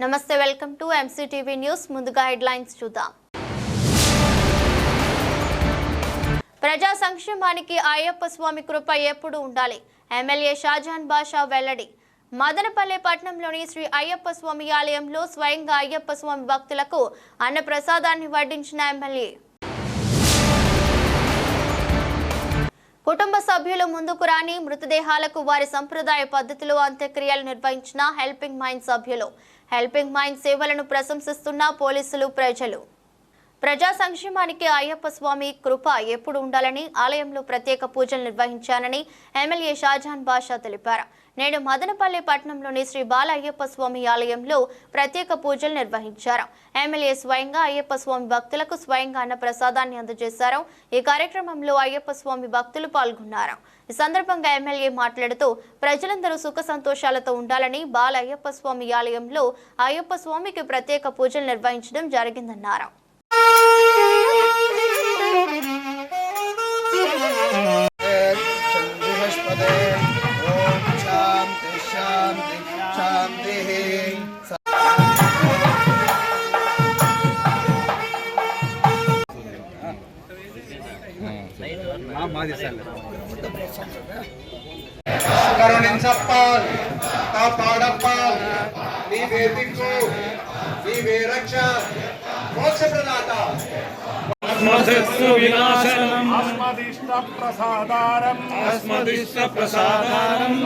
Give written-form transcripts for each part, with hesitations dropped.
నమస్తే, welcome to MCTV news. ముందుగా headlines చూద్దాం. ప్రజా సంక్షేమానికి అయ్యప్ప స్వామి కృప ఎప్పుడు ఉండాలి. ఎమ్మెల్యే షాజహాన్ బాషా వెల్లడి. మదనపల్లె పట్టణంలోని శ్రీ అయ్యప్ప స్వామి ఆలయంలో స్వయంగా అయ్యప్ప స్వామి భక్తులకు అన్న ప్రసాదాన్ని వడ్డించిన ఎమ్మెల్యే. కుటుంబ సభ్యులు ముందుకు రాని మృతదేహాలకు వారి సంప్రదాయ పద్ధతిలో అంత్యక్రియలు నిర్వహించిన హెల్పింగ్ మైండ్ సభ్యులు. హెల్పింగ్ మైండ్ సేవలను ప్రశంసిస్తున్న పోలీసులు, ప్రజలు. ప్రజా సంక్షేమానికి అయ్యప్ప స్వామి కృప ఎప్పుడు ఉండాలని ఆలయంలో ప్రత్యేక పూజలు నిర్వహించానని ఎమ్మెల్యే షాజహాన్ బాషా తెలిపారు. నేడు మదనపల్లె పట్టణంలోని శ్రీ బాల అయ్యప్ప స్వామి ఆలయంలో ప్రత్యేక పూజలు నిర్వహించారు. ఎమ్మెల్యే స్వయంగా అయ్యప్ప స్వామి భక్తులకు స్వయంగా అన్న ప్రసాదాన్ని అందజేశారు. ఈ కార్యక్రమంలో అయ్యప్ప స్వామి భక్తులు పాల్గొన్నారు. ఈ సందర్భంగా ఎమ్మెల్యే మాట్లాడుతూ ప్రజలందరూ సుఖ సంతోషాలతో ఉండాలని బాల అయ్యప్ప స్వామి ఆలయంలో అయ్యప్ప స్వామికి ప్రత్యేక పూజలు నిర్వహించడం జరిగిందన్నారు. కరుణించప్ప, కాపాడప్ప, నీవే దిక్కు, నీవే రక్ష, మోక్ష ప్రదాత. వినాశనం అస్మదిష్ట ప్రసాదారం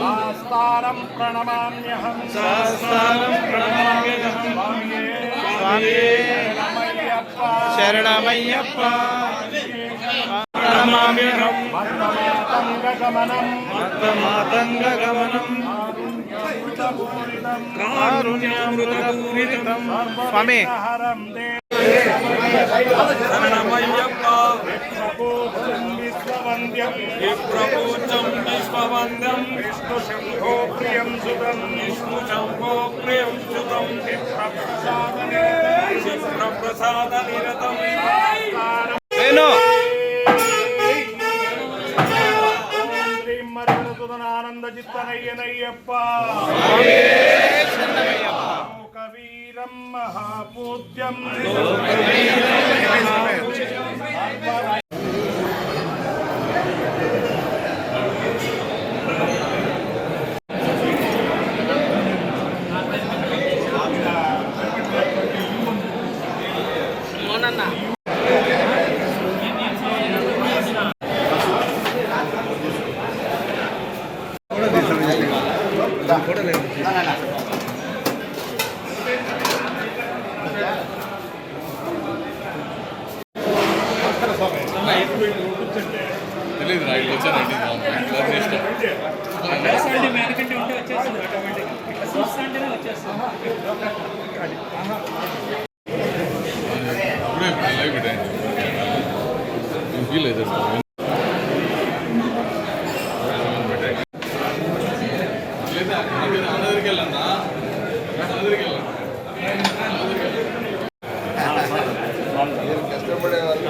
శాస్త్రం ప్రణమామ్యహం శరణమయ్యప్ప ప్రణమామ్యహం మాతంగగమనం కారుణ్యామృతపూరితం స్వామి శరణమయ్యప్ప విశ్వవంద్యం విప్రపూజం విశ్వవంద్యం విష్ణు శంభో ప్రియం సుతం విప్రప్రసాద నిరతం ఆనంద చిత్తనయ్యనయ్యప్ప కవీరం మహాపూజ్యం తెలియదు రైలు వచ్చానండి ఫీల్ అయితే అందరికి వెళ్ళన్నా అందరికి వెళ్ళండి కష్టపడే వాళ్ళు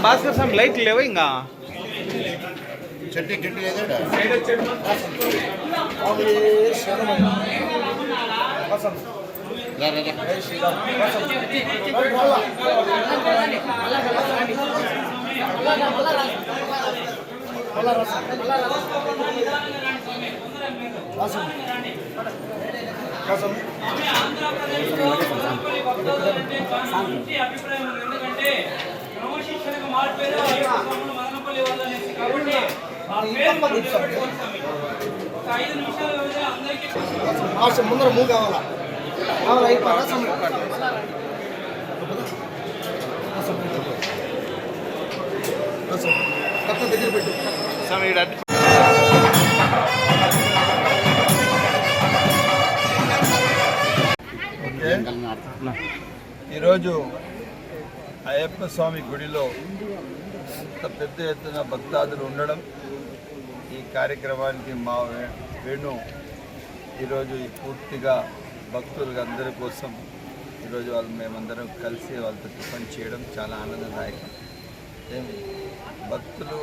భాస్కర్ సార్ లైట్ లేవా ఇంకా చెట్టు గిట్టు లేదా ముందర మూవ్ కావాలా అయిపోయినా దగ్గర పెట్టు ఈరోజు అయ్యప్ప స్వామి గుడిలో ఇంత పెద్ద ఎత్తున భక్తాదులు ఉండడం, ఈ కార్యక్రమానికి మా వేణు ఈరోజు పూర్తిగా భక్తులు అందరి కోసం ఈరోజు మేమందరం కలిసి వాళ్ళతో టిఫిన్ చేయడం చాలా ఆనందదాయకం. భక్తులు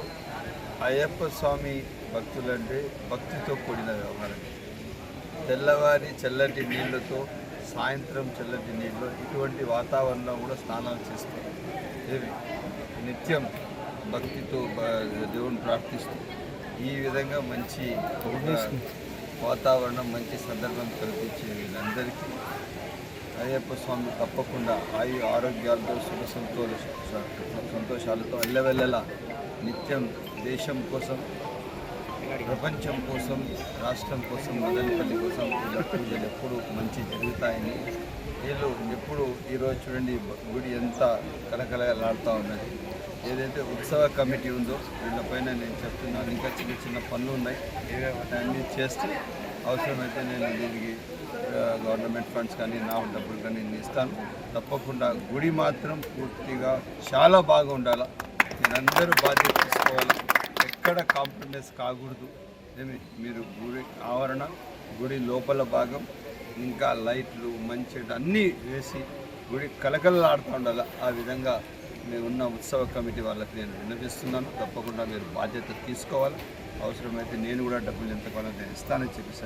అయ్యప్ప స్వామి భక్తులు అంటే భక్తితో కూడిన వ్యవహారం. తెల్లవారి చల్లటి నీళ్ళతో, సాయంత్రం చల్లటి నీళ్ళు, ఇటువంటి వాతావరణంలో కూడా స్నానాలు చేస్తారు. నిత్యం భక్తితో దేవుని ప్రార్థిస్తూ ఈ విధంగా మంచి వాతావరణం, మంచి సందర్భం కల్పించే వీళ్ళందరికీ అయ్యప్ప స్వామి తప్పకుండా ఆరోగ్యాలతో, సుఖ సంతోషాలతో అల్లవెల్లలా నిత్యం దేశం కోసం, ప్రపంచం కోసం, రాష్ట్రం కోసం, మదనపల్లి కోసం ఇలా పూజలు ఎప్పుడు మంచి జరుగుతాయని వీళ్ళు ఎప్పుడు ఈరోజు చూడండి గుడి ఎంత కలకలలాడుతూ ఉన్నది. ఏదైతే ఉత్సవ కమిటీ ఉందో వీళ్ళపైన నేను చెప్తున్నాను, ఇంకా చిన్న చిన్న పనులు ఉన్నాయి, అన్నీ చేస్తూ అవసరమైతే నేను దీనికి గవర్నమెంట్ ఫండ్స్ కానీ నా డబ్బులు కానీ నేను ఇస్తాను. తప్పకుండా గుడి మాత్రం పూర్తిగా చాలా బాగా ఉండాలి. మీరందరూ బాధ్యత తీసుకోవాలి, ఎక్కడ కాంప్రమైజ్ కాకూడదు. మీరు గుడి ఆవరణ, గుడి లోపల భాగం, ఇంకా లైట్లు మంచి అన్నీ వేసి గుడి కలకలలాడుతూ ఉండాలి. ఆ విధంగా మేమున్న ఉత్సవ కమిటీ వాళ్ళకి నేను విన్నవిస్తున్నాను. తప్పకుండా మీరు బాధ్యత తీసుకోవాలి. అవసరమైతే నేను కూడా డబ్బులు ఎంతగానో నేను ఇస్తానని చెప్పేసి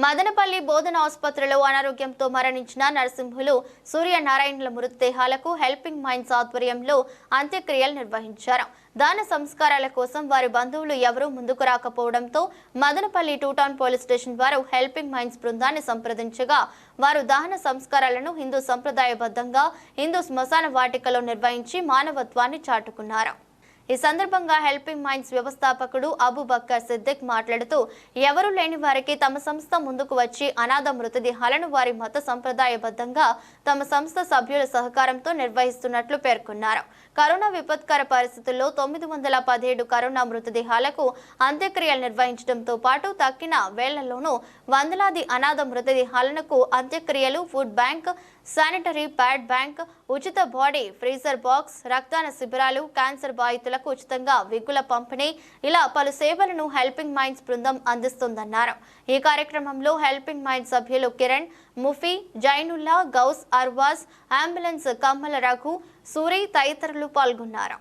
మదనపల్లి బోధన ఆసుపత్రిలో అనారోగ్యంతో మరణించిన నరసింహులు, సూర్యనారాయణుల మృతదేహాలకు హెల్పింగ్ మైండ్స్ ఆధ్వర్యంలో అంత్యక్రియలు నిర్వహించారు. దాన సంస్కారాల కోసం వారి బంధువులు ఎవరూ ముందుకు రాకపోవడంతో మదనపల్లి 2 టౌన్ పోలీస్ స్టేషన్ వారు హెల్పింగ్ మైండ్స్ బృందాన్ని సంప్రదించగా వారు దహన సంస్కారాలను హిందూ సంప్రదాయబద్ధంగా హిందూ శ్మశాన వాటికలో నిర్వహించి మానవత్వాన్ని చాటుకున్నారు. ఈ సందర్భంగా హెల్పింగ్ మైండ్స్ వ్యవస్థాపకుడు అబూబక్కర్ సిద్దిక్ మాట్లాడుతూ, ఎవరూ లేని వారికి తమ సంస్థ ముందుకు వచ్చి అనాథ మృతదేహాలను వారి మత సంప్రదాయబద్ధంగా తమ సంస్థ సభ్యుల సహకారంతో నిర్వహిస్తున్నట్లు పేర్కొన్నారు. కరోనా విపత్కర పరిస్థితుల్లో 917 కరోనా మృతదేహాలకు అంత్యక్రియలు నిర్వహించడంతో పాటు తక్కిన వేళ్లలోనూ వందలాది అనాథ మృతదేహాలకు అంత్యక్రియలు, food bank, sanitary pad bank, ఉచిత బాడీ ఫ్రీజర్ బాక్స్, రక్తదాన శిబిరాలు, క్యాన్సర్ బాధితులకు ఉచితంగా విగుల పంపిణీ, ఇలా పలు సేవలను హెల్పింగ్ మైండ్స్ బృందం అందిస్తుందన్నారు. ఈ కార్యక్రమంలో హెల్పింగ్ మైండ్స్ సభ్యులు కిరణ్, ముఫీ, జైనుల్లా, గౌస్, అర్వాజ్, అంబులెన్స్ కమ్మల రఘు, సూరి తదితరులు పాల్గొన్నారు.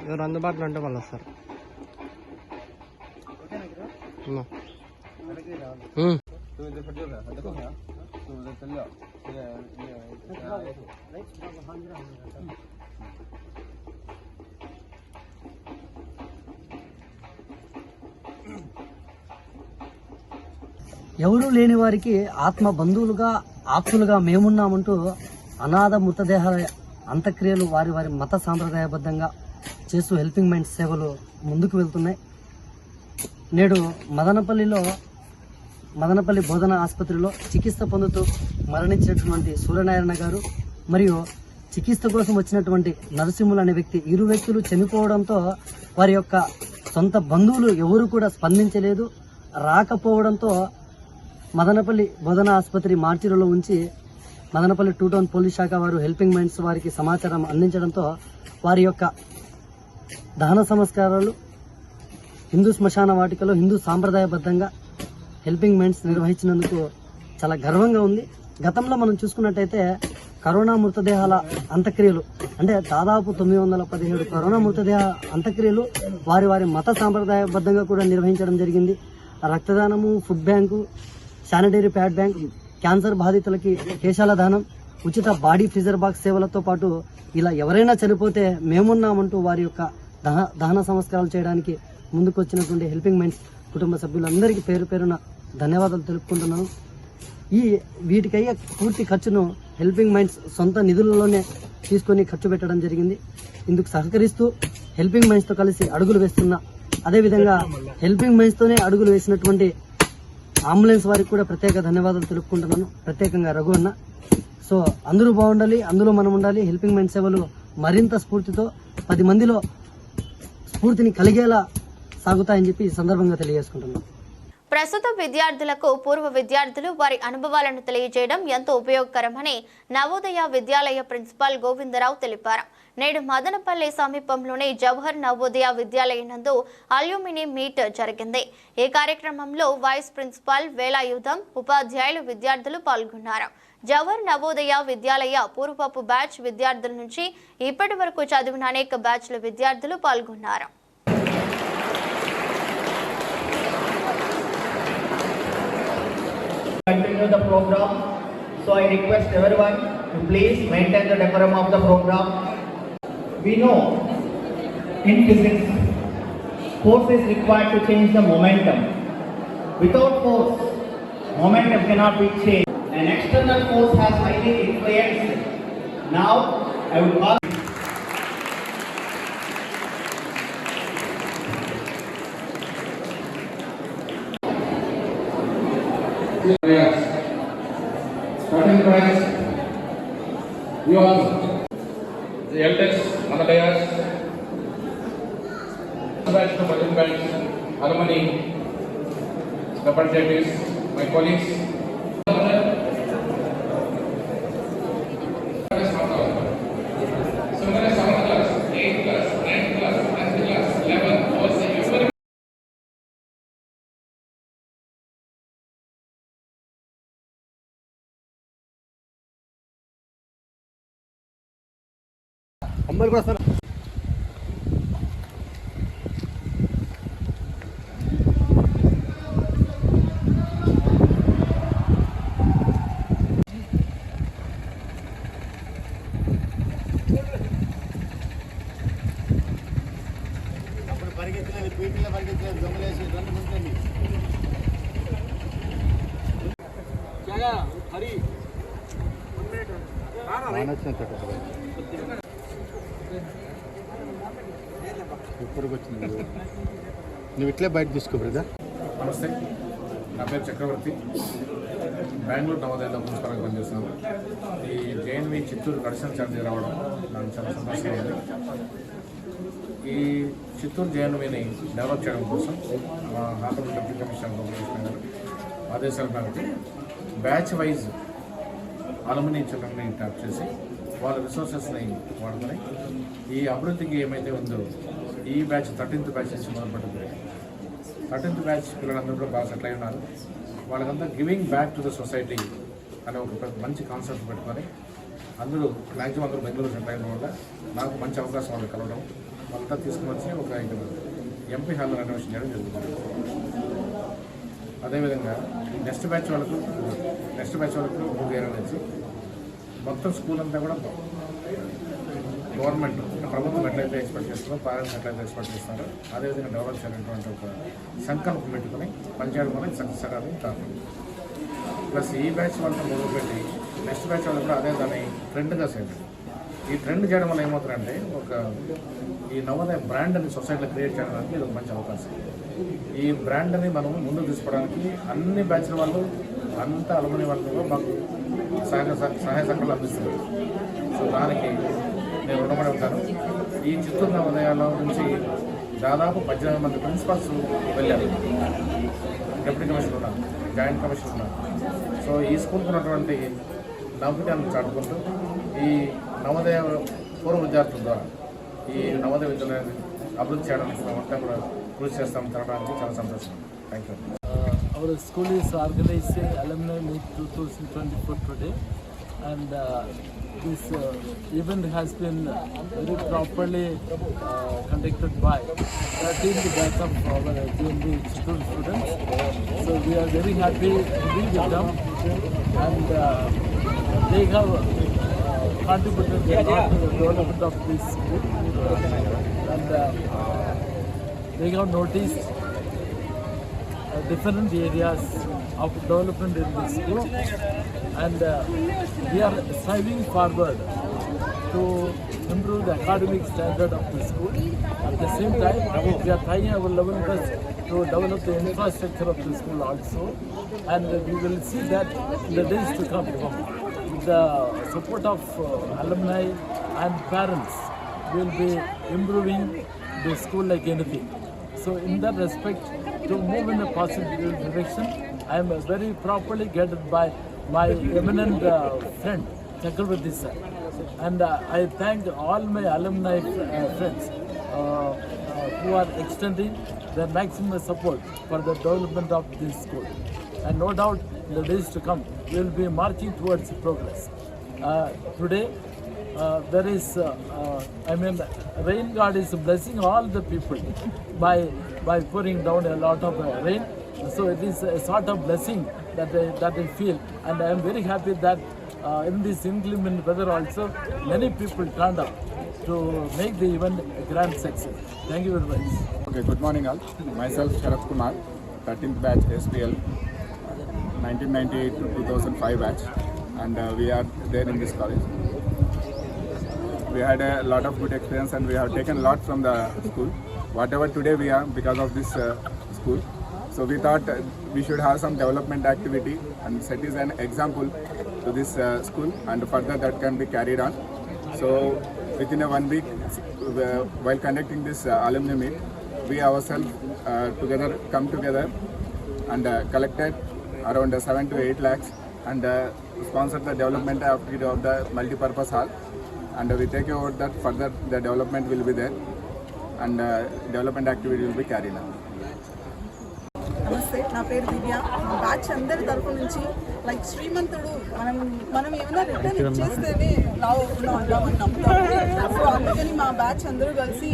ఎవరు అందుబాటులో ఉంటే వాళ్ళు వస్తారు. ఎవరూ లేని వారికి ఆత్మ బంధువులుగా, ఆప్తులుగా మేమున్నామంటూ అనాథ మృతదేహాల అంత్యక్రియలు వారి వారి మత సాంప్రదాయబద్ధంగా చేస్తూ హెల్పింగ్ మైండ్స్ సేవలు ముందుకు వెళ్తున్నాయి. నేడు మదనపల్లి బోధన ఆసుపత్రిలో చికిత్స పొందుతూ మరణించినటువంటి సూర్యనారాయణ గారు మరియు చికిత్స కోసం వచ్చినటువంటి నరసింహులు అనే వ్యక్తి, ఇరు వ్యక్తులు చనిపోవడంతో వారి యొక్క సొంత బంధువులు ఎవరు కూడా స్పందించలేదు. రాకపోవడంతో మదనపల్లి బోధన ఆసుపత్రి మార్చిలో ఉంచి మదనపల్లి 2 టౌన్ పోలీస్ శాఖ వారు హెల్పింగ్ మైండ్స్ వారికి సమాచారం అందించడంతో వారి యొక్క దహన సంస్కారాలు హిందూ శ్మశాన వాటికలో హిందూ సాంప్రదాయబద్ధంగా హెల్పింగ్ మైండ్స్ నిర్వహించినందుకు చాలా గర్వంగా ఉంది. గతంలో మనం చూసుకున్నట్టయితే కరోనా మృతదేహాల అంత్యక్రియలు అంటే దాదాపు 917 కరోనా మృతదేహ అంత్యక్రియలు వారి వారి మత సాంప్రదాయబద్ధంగా కూడా నిర్వహించడం జరిగింది. రక్తదానము, food bank, sanitary pad bank, cancer బాధితులకి కేశాల దానం, ఉచిత బాడీ ఫ్రీజర్ బాక్స్ సేవలతో పాటు ఇలా ఎవరైనా చనిపోతే మేమున్నామంటూ వారి యొక్క దహన సంస్కారాలు చేయడానికి ముందుకొచ్చినటువంటి హెల్పింగ్ మైండ్స్ కుటుంబ సభ్యులందరికీ పేరు పేరున ధన్యవాదాలు తెలుపుకుంటున్నాను. వీటికయ్యే పూర్తి ఖర్చును హెల్పింగ్ మైండ్స్ సొంత నిధులలోనే తీసుకొని ఖర్చు పెట్టడం జరిగింది. ఇందుకు సహకరిస్తూ హెల్పింగ్ మైండ్స్తో కలిసి అడుగులు వేస్తున్నా, అదేవిధంగా హెల్పింగ్ మైండ్స్తోనే అడుగులు వేసినటువంటి అంబులెన్స్ వారికి కూడా ప్రత్యేక ధన్యవాదాలు తెలుపుకుంటున్నాను, ప్రత్యేకంగా రఘు అన్న. సో అందరూ బాగుండాలి, అందులో మనం ఉండాలి. హెల్పింగ్ మైండ్ సేవలు మరింత స్ఫూర్తితో 10 మందిలో స్ఫూర్తిని కలిగేలా సాగుతాయని చెప్పి ఈ సందర్భంగా తెలియజేసుకుంటున్నాను. ప్రస్తుత విద్యార్థులకు పూర్వ విద్యార్థులు వారి అనుభవాలను తెలియజేయడం ఎంతో ఉపయోగకరమని నవోదయ విద్యాలయ ప్రిన్సిపాల్ గోవిందరావు తెలిపారు. నేడు మదనపల్లి సమీపంలోని జవహర్ నవోదయ విద్యాలయం నందు అల్యూమిని మీట్ జరిగింది. ఈ కార్యక్రమంలో వైస్ ప్రిన్సిపాల్ వేలాయుధం, ఉపాధ్యాయులు, విద్యార్థులు పాల్గొన్నారు. జవహర్ నవోదయ విద్యాలయ పూర్వపు బ్యాచ్ విద్యార్థుల నుంచి ఇప్పటి వరకు చదివిన అనేక బ్యాచ్ల విద్యార్థులు పాల్గొన్నారు. Continue the program, so I request everyone to please maintain the decorum of the program. We know in physics force is required to change the momentum. Without force, momentum cannot be changed. An external force has highly influenced. Now I would call starting prize, you all, the elders, Manadayas, batch to Madin batch, alumni, representatives, my colleagues. అమ్మాయిలు కూడా వస్తారు. అప్పుడు పరిగెత్తలేదు, పీటీలో పరిగెత్తలేదు, దొంగలేసి 2 మంది హరి ఇప్పటికి వచ్చింది. నువ్వు ఇట్లే బయట తీసుకో బ్రదర్. నమస్తే, నా పేరు చక్రవర్తి. బెంగళూరు నవోదయలో ప్రిన్సిపల్గా పనిచేస్తున్నాను. ఈ జేఎన్వి చిత్తూరు కడిషన్ ఛార్జ్ రావడం నాకు చాలా సంతోషంగా ఉంది. ఈ చిత్తూరు జేఎన్విని డెవలప్ చేయడం కోసం మా హానరబుల్ డిప్యూటీ కమిషనర్ గోపాలకృష్ణ గారు ఆదేశాల మేరకు బ్యాచ్ వైజ్ అలుమిని చిల్డ్రన్ని ట్యాప్ చేసి వాళ్ళ రిసోర్సెస్ని వాడుకొని ఈ అభివృద్ధికి ఏమైతే ఉందో ఈ బ్యాచ్ 13th బ్యాచ్ నుంచి మొదలుపెట్టింది. 13th బ్యాచ్ పిల్లలందరూ కూడా బాగా సెటిల్ అయి ఉన్నారు. వాళ్ళకంతా giving back to the society అనే ఒక మంచి కాన్సెప్ట్ పెట్టుకొని అందరూ మ్యాక్సిమం అందరూ బెంగళూరు సెటిల్ అయిన వల్ల నాకు మంచి అవకాశం వాళ్ళు కలవడం, వాళ్ళంతా తీసుకుని వచ్చి ఒక ఎంపీ హాల్ రెనోవేషన్ చేయడం జరుగుతుంది. అదేవిధంగా నెక్స్ట్ బ్యాచ్ వాళ్ళకు 3 ఏళ్ళ నుంచి మొత్తం స్కూల్ అంతా కూడా గవర్నమెంట్ ప్రభుత్వం ఎట్లయితే ఎక్స్పెక్ట్ చేస్తుందో, పేరెంట్స్ ఎట్లయితే ఎక్స్పెక్ట్ చేస్తారో అదేవిధంగా డెవలప్ చేయాలనేటువంటి ఒక సంకల్పం పెట్టుకుని పనిచేయడం వల్ల సక్సెస్ అవ్వడం కారణం. ప్లస్ ఈ బ్యాచ్ వాళ్ళతో మొదలుపెట్టి నెక్స్ట్ బ్యాచ్ వాళ్ళు కూడా అదే దాన్ని ట్రెండ్గా చేయాలి. ఈ ట్రెండ్ చేయడం వల్ల ఏమవుతుందంటే ఈ నవోదయ బ్రాండ్ అని సొసైటీలో క్రియేట్ చేయడానికి ఇది ఒక మంచి అవకాశం. ఈ బ్రాండ్ని మనం ముందుకు తీసుకోవడానికి అన్ని బ్యాచ్ల వాళ్ళు అంతా అలుమని వాళ్ళు మాకు సహాయ సహకారాలు అందిస్తున్నారు. సో దానికి నేను రుణపడి ఉంటాను. ఈ చిత్తూరు నవోదయాల నుంచి దాదాపు 18 మంది ప్రిన్సిపల్స్ వెళ్ళారు. డిప్యూటీ కమిషనర్ ఉన్నారు, జాయింట్ కమిషనర్ ఉన్నారు. సో ఈ స్కూల్కి ఉన్నటువంటి నౌకర్యాలను చాటుకుంటూ ఈ నవోదయ పూర్వ విద్యార్థుల ద్వారా ఈ నవోదయ విద్యాలయాన్ని అభివృద్ధి చేయడానికి మేమంతా కూడా కృషి చేస్తాం తినడానికి చాలా సంతోషం. Thank you. Our school is organizing alumni meet 2024 today. and this event has been very properly conducted by 13th batch of our GMB students. So we are very happy to be with them, and they have contributed a lot to the development of this school, and they have noticed different areas of development in this school, and we are striving forward to improve the academic standard of the school. At the same time, we are trying our level best to develop the infrastructure of the school also, and we will see that in the days to come, with the support of alumni and parents, we will be improving the school like anything. So in that respect, to move in a positive direction, I am very properly guided by my eminent friend Chakravarti sir, and I thank all my alumni friends who are extending their maximum support for the development of this school. And no doubt in the days to come, we will be marching towards progress. Today, there is, rain God is blessing all the people by pouring down a lot of rain. So it is a sort of blessing that I feel, and I am very happy that in this inclement weather also many people turned up to make the event a grand success. Thank you very much. Okay, good morning all. Myself Sharath Kumar, 13th batch SPL, 1998 to 2005 batch, and we are there in this college. We had a lot of good experience, and we have taken a lot from the school. Whatever today we are because of this school. So we thought we should have some development activity and set as an example to this school, and further that can be carried on. So within a 1 week, while conducting this alumni meet, we ourselves come together and collected around 7 to 8 lakhs and sponsored the development activity of the multi-purpose hall. And we take over that further the development will be there, and development activity will be carried on. నమస్తే, నా పేరు దివ్య. మా batch అందరి తరఫు నుంచి like శ్రీమంతుడు మనం ఏమైనా return ఇచ్చేస్తేనే లావుగా ఉంటామని నమ్ముతాము. సో అందుకని మా బ్యాచ్ అందరూ కలిసి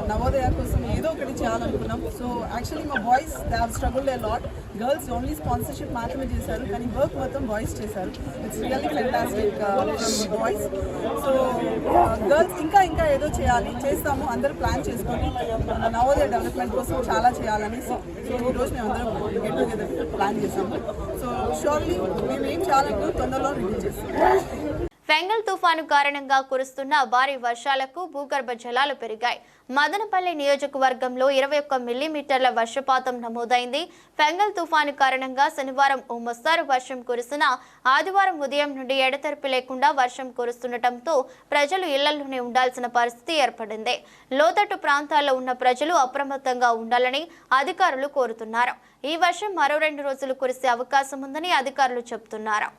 నవోదయ కోసం ఏదో ఒకటి చేయాలనుకున్నాం. సో యాక్చువల్లీ మా boys they have struggled a lot. Girls only sponsorship మాత్రమే చేశారు, కానీ వర్క్ మొత్తం బాయ్స్ చేశారు. It's really fantastic boys. So girls ఇంకా ఏదో చేస్తాము, అందరూ ప్లాన్ చేసుకొని నవోదయ డెవలప్మెంట్ కోసం చాలా చేయాలని. సో ఈరోజు మేము అందరం గెట్ టుగెదర్ ప్లాన్ చేసాము. సో షూర్లీ మేము ఏం చేయాలంటే తొందరలో రిలీజ్ చేస్తాం. ఫెంగల్ తుఫాను కారణంగా కురుస్తున్న భారీ వర్షాలకు భూగర్భ జలాలు పెరిగాయి. మదనపల్లి నియోజకవర్గంలో 21 మిల్లీమీటర్ల వర్షపాతం నమోదైంది. ఫెంగల్ తుఫాను కారణంగా శనివారం ఓ మోస్తరు వర్షం కురిసిన ఆదివారం ఉదయం నుండి ఎడతెరిపి లేకుండా వర్షం కురుస్తుండటంతో ప్రజలు ఇళ్లలోనే ఉండాల్సిన పరిస్థితి ఏర్పడింది. లోతట్టు ప్రాంతాల్లో ఉన్న ప్రజలు అప్రమత్తంగా ఉండాలని అధికారులు కోరుతున్నారు. ఈ వర్షం మరో 2 రోజులు కురిసే అవకాశం ఉందని అధికారులు చెబుతున్నారు.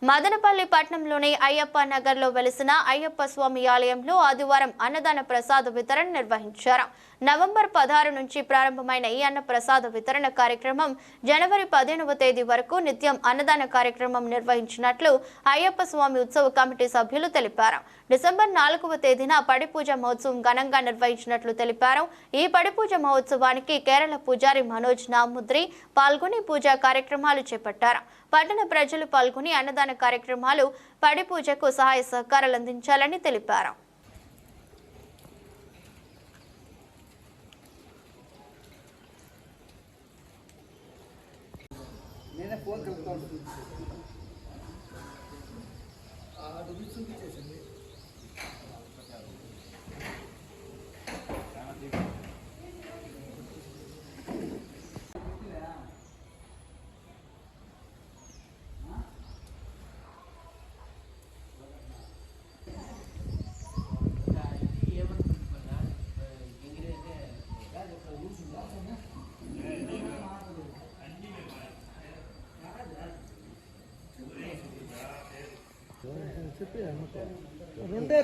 మదనపల్లి పట్టణంలోని అయ్యప్ప నగర్లో వెలిసిన అయ్యప్ప స్వామి ఆలయంలో ఆదివారం అన్నదాన ప్రసాద వితరణ నిర్వహించారు. నవంబర్ 16 నుంచి ప్రారంభమైన ఈ అన్న ప్రసాద వితరణ కార్యక్రమం జనవరి 15వ తేదీ వరకు నిత్యం అన్నదాన కార్యక్రమం నిర్వహించినట్లు అయ్యప్ప స్వామి ఉత్సవ కమిటీ సభ్యులు తెలిపారు. డిసెంబర్ 4వ తేదీన పడిపూజ మహోత్సవం ఘనంగా నిర్వహించినట్లు తెలిపారు. ఈ పడిపూజ మహోత్సవానికి కేరళ పూజారి మనోజ్ నాముద్రి పాల్గొని పూజా కార్యక్రమాలు చేపట్టారు. పట్టణ ప్రజలు పాల్గొని అన్నదాన కార్యక్రమాలు పడిపూజకు సహాయ సహకారాలు అందించాలని తెలిపారు.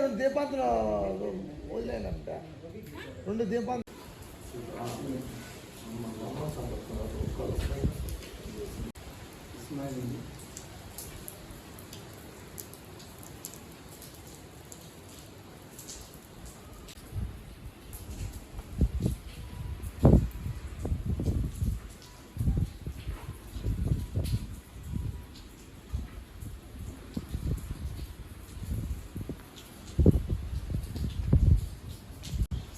రెండు దీపాంతులు వదిలేనంట. రెండు దీపాంతులు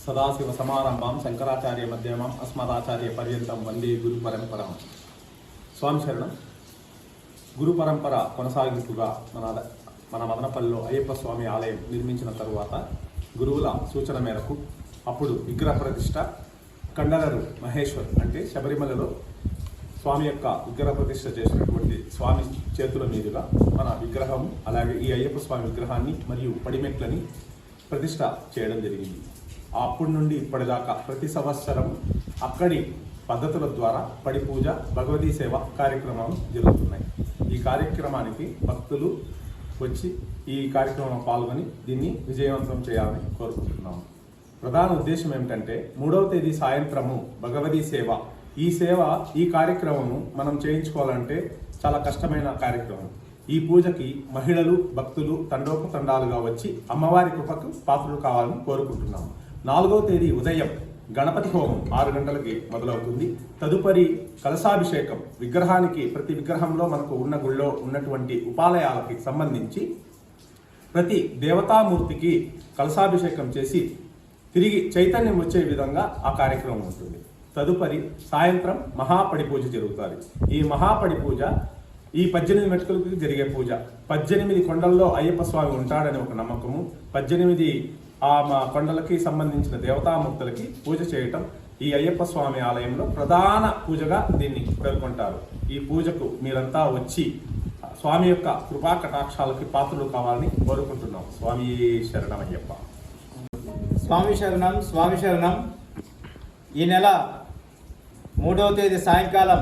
సదాశివ సమారంభం శంకరాచార్య మధ్యమం అస్మదాచార్య పర్యంతం వందే గురు పరంపరం. స్వామి శరణం. గురు పరంపర కొనసాగింపుగా మన మదనపల్లిలో అయ్యప్ప స్వామి ఆలయం నిర్మించిన తరువాత గురువుల సూచన మేరకు అప్పుడు విగ్రహ ప్రతిష్ట కండలరు మహేశ్వర్ అంటే శబరిమలలో స్వామి యొక్క విగ్రహ ప్రతిష్ట చేసినటువంటి స్వామి చేతుల మీదుగా మన విగ్రహం అలాగే ఈ అయ్యప్ప స్వామి విగ్రహాన్ని మరియు పడిమెట్లని ప్రతిష్ట చేయడం జరిగింది. అప్పటి నుండి ఇప్పటిదాకా ప్రతి సంవత్సరం అక్కడి పద్ధతుల ద్వారా పడి పూజ భగవతీ సేవ కార్యక్రమాలు జరుగుతున్నాయి. ఈ కార్యక్రమానికి భక్తులు వచ్చి ఈ కార్యక్రమంలో పాల్గొని దీన్ని విజయవంతం చేయాలని కోరుకుంటున్నాము. ప్రధాన ఉద్దేశం ఏమిటంటే 3వ తేదీ సాయంత్రము భగవతీ సేవ. ఈ కార్యక్రమము మనం చేయించుకోవాలంటే చాలా కష్టమైన కార్యక్రమం. ఈ పూజకి మహిళలు భక్తులు తండోపతండాలుగా వచ్చి అమ్మవారి కృపకు పాత్రలు కావాలని కోరుకుంటున్నాము. 4వ తేదీ ఉదయం గణపతి హోమం 6 గంటలకి మొదలవుతుంది. తదుపరి కలశాభిషేకం విగ్రహానికి ప్రతి విగ్రహంలో మనకు ఉన్న గుళ్ళో ఉన్నటువంటి ఉపాలయాలకి సంబంధించి ప్రతి దేవతామూర్తికి కలశాభిషేకం చేసి తిరిగి చైతన్యం వచ్చే విధంగా ఆ కార్యక్రమం ఉంటుంది. తదుపరి సాయంత్రం మహాపడి పూజ జరుగుతుంది. ఈ మహాపడి పూజ ఈ 18 మెట్టుకలకు జరిగే పూజ. 18 కొండల్లో అయ్యప్ప స్వామి ఉంటాడని ఒక నమ్మకము. 18 మా కొండలకి సంబంధించిన దేవతామూర్తులకి పూజ చేయటం ఈ అయ్యప్ప స్వామి ఆలయంలో ప్రధాన పూజగా దీన్ని పేర్కొంటారు. ఈ పూజకు మీరంతా వచ్చి స్వామి యొక్క కృపా కటాక్షాలకి పాత్రలు కావాలని కోరుకుంటున్నాం. స్వామి శరణం అయ్యప్ప. స్వామి శరణం. స్వామి శరణం. ఈ నెల 3వ తేదీ సాయంకాలం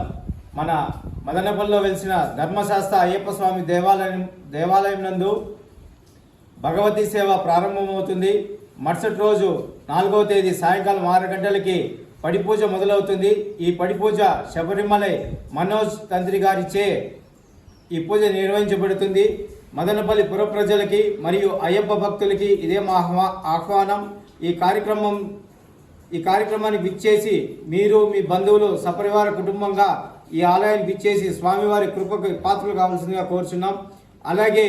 మన మదనపల్లిలో వెలిసిన ధర్మశాస్త్ర అయ్యప్ప స్వామి దేవాలయం నందు భగవతీ సేవ ప్రారంభమవుతుంది. మరుసటి రోజు 4వ తేదీ సాయంకాలం 6 గంటలకి పడిపూజ మొదలవుతుంది. ఈ పడిపూజ శబరిమలై మనోజ్ తంత్రి గారిచే ఈ పూజ నిర్వహించబడుతుంది. మదనపల్లి పుర ప్రజలకి మరియు అయ్యప్ప భక్తులకి ఇదే మా ఆహ్వానం. ఈ కార్యక్రమానికి విచ్చేసి మీరు మీ బంధువులు సపరివార కుటుంబంగా ఈ ఆలయానికి విచ్చేసి స్వామివారి కృపకు పాత్రలు కావాల్సిందిగా కోరుచున్నాం. అలాగే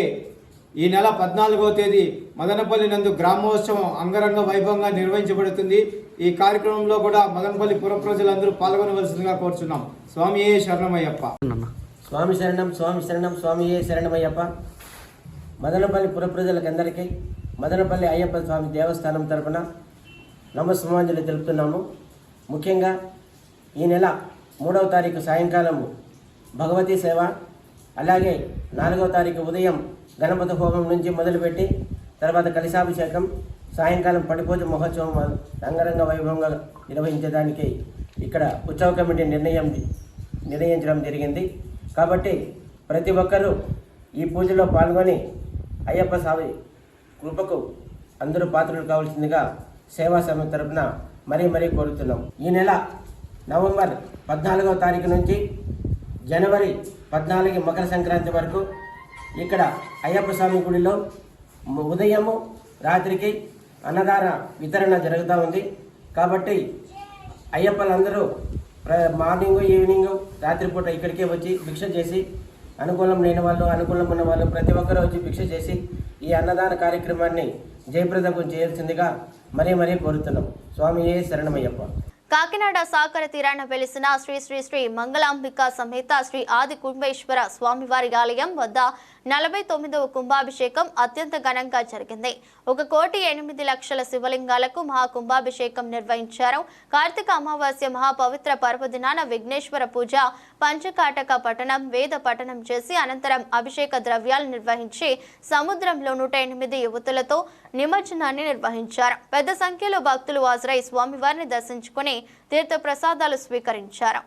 ఈ నెల 14వ తేదీ మదనపల్లి నందు గ్రామోత్సవం అంగరంగ వైభవంగా నిర్వహించబడుతుంది. ఈ కార్యక్రమంలో కూడా మదనపల్లి పుర ప్రజలందరూ పాల్గొనవలసిందిగా కోరుచున్నాం. స్వామియే శరణమయ్యప్ప. స్వామి శరణం. స్వామి శరణం. స్వామియే శరణమయ్యప్ప. మదనపల్లి పుర ప్రజలకందరికీ మదనపల్లి అయ్యప్ప స్వామి దేవస్థానం తరఫున నమస్సుమాంజలి తెలుపుతున్నాము. ముఖ్యంగా ఈ నెల 3వ తారీఖు సాయంకాలము భగవతీ సేవ, అలాగే 4వ తారీఖు ఉదయం గణపతి హోమం నుంచి మొదలుపెట్టి తర్వాత కలశాభిషేకం, సాయంకాలం పడిపూజ మహోత్సవం అంగరంగ వైభవంగా నిర్వహించడానికి ఇక్కడ ఉత్సవ కమిటీ నిర్ణయించడం జరిగింది. కాబట్టి ప్రతి ఒక్కరూ ఈ పూజలో పాల్గొని అయ్యప్ప స్వామి కృపకు అందరూ పాత్రలు కావాల్సిందిగా సేవా సమితి తరపున మరీ కోరుతున్నాం. ఈ నెల నవంబర్ 14వ తారీఖు నుంచి జనవరి 14 మకర సంక్రాంతి వరకు ఇక్కడ అయ్యప్ప స్వామి గుడిలో ఉదయము రాత్రికి అన్నదాన వితరణ జరుగుతూ ఉంది. కాబట్టి అయ్యప్పలందరూ మార్నింగ్ ఈవినింగ్ రాత్రిపూట ఇక్కడికే వచ్చి భిక్ష చేసి అనుకూలం లేని వాళ్ళు అనుకూలం ఉన్న వాళ్ళు ప్రతి ఒక్కరూ వచ్చి భిక్ష చేసి ఈ అన్నదాన కార్యక్రమాన్ని జయప్రదం చేయాల్సిందిగా మరీ కోరుతున్నాం. స్వామియే శరణమయ్యప్ప. కాకినాడ సాగర తీరాన వెలిసిన శ్రీ శ్రీ శ్రీ మంగళాంబిక సమేత శ్రీ ఆది కుంభేశ్వర స్వామివారి ఆలయం వద్ద 49వ కుంభాభిషేకం అత్యంత ఘనంగా జరిగింది. 1,08,00,000 శివలింగాలకు మహాకుంభాభిషేకం నిర్వహించారు. కార్తీక అమావాస్య మహాపవిత్ర పర్వదినాన విఘ్నేశ్వర పూజ, పంచకాటక పఠనం, వేద పఠనం చేసి అనంతరం అభిషేక ద్రవ్యాలు నిర్వహించి సముద్రంలో 108 యువతులతో నిమజ్జనాన్ని నిర్వహించారు. పెద్ద సంఖ్యలో భక్తులు హాజరై స్వామివారిని దర్శించుకుని తీర్థ ప్రసాదాలు స్వీకరించారు.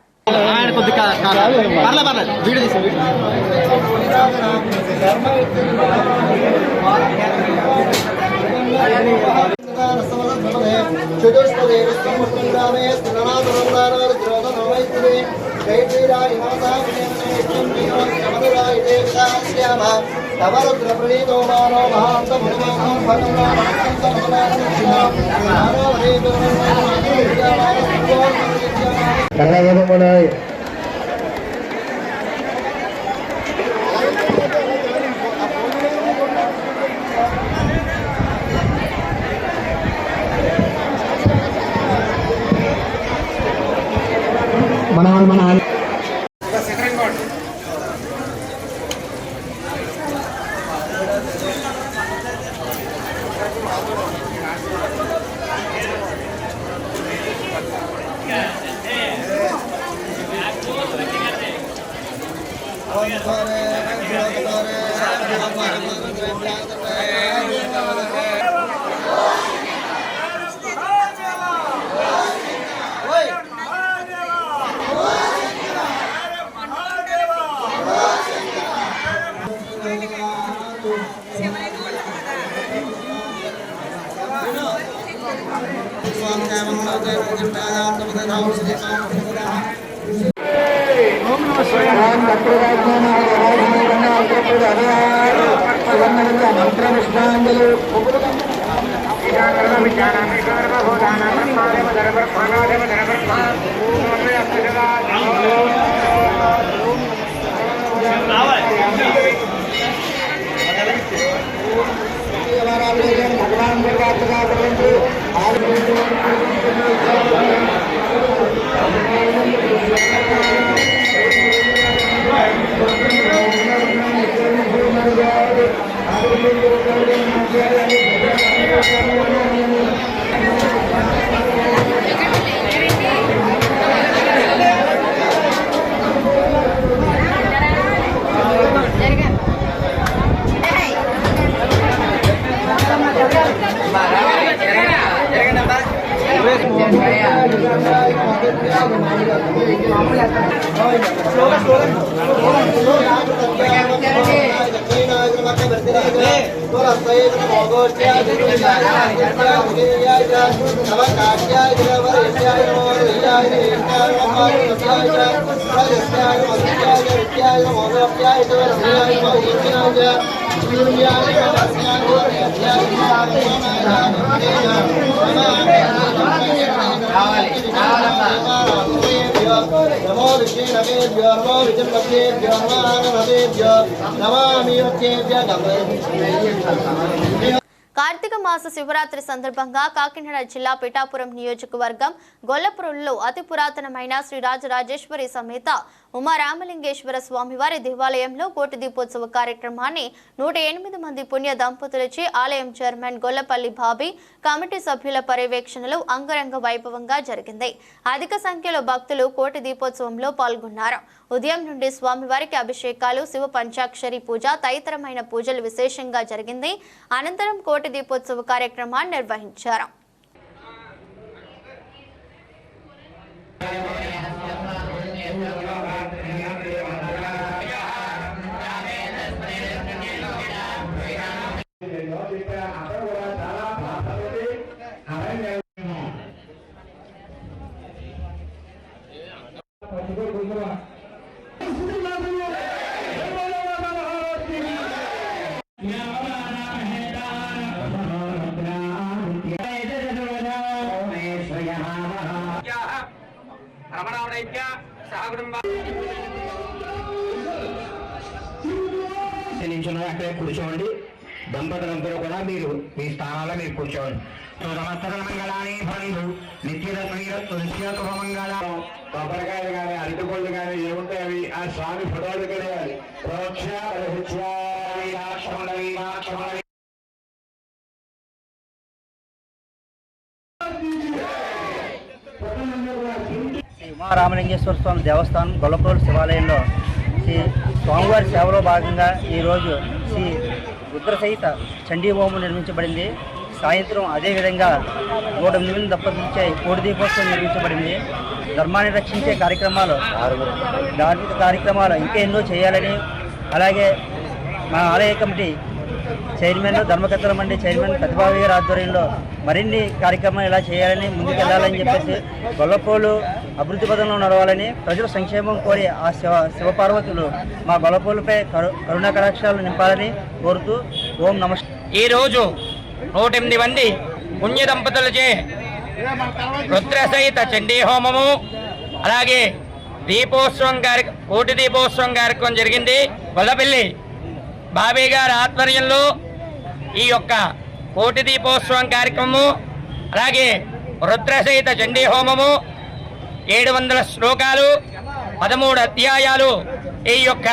కార్తీక మాస శివరాత్రి సందర్భంగా కాకినాడ జిల్లా పిఠాపురం నియోజకవర్గం గొల్లపురంలో అతి పురాతనమైన శ్రీ రాజరాజేశ్వరి సమేత ఉమారామలింగేశ్వర స్వామివారి దేవాలయంలో కోటి దీపోత్సవ కార్యక్రమాన్ని 108 మంది పుణ్య దంపతులచే ఆలయం చైర్మన్ గొల్లపల్లి బాబీ కమిటీ సభ్యుల పర్యవేక్షణలో అంగరంగ వైభవంగా జరిగింది. అధిక సంఖ్యలో భక్తులు కోటి దీపోత్సవంలో పాల్గొన్నారు. ఉదయం నుండి స్వామివారికి అభిషేకాలు, శివ పంచాక్షరి పూజ తదితరమైన పూజలు విశేషంగా జరిగింది. అనంతరం కోటి దీపోత్సవ కార్యక్రమాన్ని నిర్వహించారు. అక్కడే కూర్చోండి. దంపతులందరూ కూడా మీరు మీ స్థానాల్లో మీరు కూర్చోండి. మంగళాన్ని బంధు నిత్యమంగళ కొబ్బరికాయలు కానీ అరటిపళ్ళు కానీ ఏముంటాయి అవి ఆ స్వామి ఫోటో దగ్గర ఉమారామలింగేశ్వర స్వామి దేవస్థానం గొల్లప్రోలు శివాలయంలో శ్రీ స్వామివారి సేవలో భాగంగా ఈరోజు శ్రీ రుద్రసహిత చండీ హోమం నిర్మించబడింది. సాయంత్రం అదేవిధంగా 108 దంపతులచే కోడి దీపోత్సవం నిర్మించబడింది. ధర్మాన్ని రక్షించే కార్యక్రమాలు, ధార్మిక కార్యక్రమాలు ఇంకా ఎన్నో చేయాలని, అలాగే మా ఆలయ కమిటీ చైర్మన్ ధర్మకర్తల మండలి చైర్మన్ ప్రతిభావి గారి ఆధ్వర్యంలో మరిన్ని కార్యక్రమాలు ఇలా చేయాలని ముందుకెళ్లాలని చెప్పేసి గొల్లప్రోలు అభివృద్ధి పదంలో నడవాలని ప్రజల సంక్షేమం కోరి ఆ శివపార్వతులు మా గొల్లప్రోలుపై కరుణా కటాక్షాలు నింపాలని కోరుతూ ఓం నమస్తే. ఈరోజు 108 మంది పుణ్య దంపతులచే రుద్రసహిత చండీ హోమము అలాగే దీపోత్సవం కోటి దీపోత్సవం కార్యక్రమం జరిగింది. గొల్లపల్లి బాబీ గారి ఆధ్వర్యంలో ఈ యొక్క కోటి దీపోత్సవం కార్యక్రమము అలాగే రుద్రసహిత చండీ హోమము 700 శ్లోకాలు 13 అధ్యాయాలు ఈ యొక్క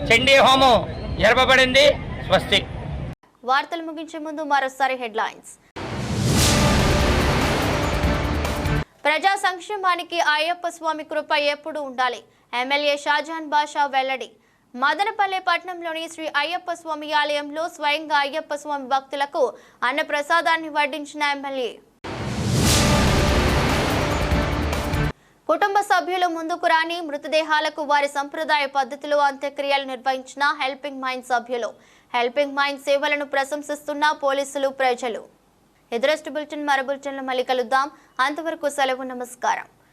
చండీ హోమం జరపబడింది. స్వస్తి. వార్తలు ముగించే ముందు మరోసారి హెడ్లైన్స్. ప్రజా సంక్షేమానికి అయ్యప్ప స్వామి కృప ఎప్పుడు ఉండాలి. ఎమ్మెల్యే షాజహాన్ బాషా వెల్లడి. మదనపల్లె పట్టణంలోని శ్రీ అయ్యప్ప స్వామి ఆలయంలో స్వయంగా అయ్యప్ప స్వామి భక్తులకు అన్న ప్రసాదాన్ని వడ్డించిన ఎమ్మెల్యే. కుటుంబ సభ్యులు ముందుకు రాని మృతదేహాలకు వారి సంప్రదాయ పద్ధతిలో అంత్యక్రియలు నిర్వహించిన హెల్పింగ్ మైండ్ సభ్యులు. హెల్పింగ్ మైండ్ సేవలను ప్రశంసిస్తున్న పోలీసులు, ప్రజలు. ఎదురస్ట్ బులెటిన్ మరో బులెటిన్లో మళ్ళీ కలుద్దాం. అంతవరకు సెలవు. నమస్కారం.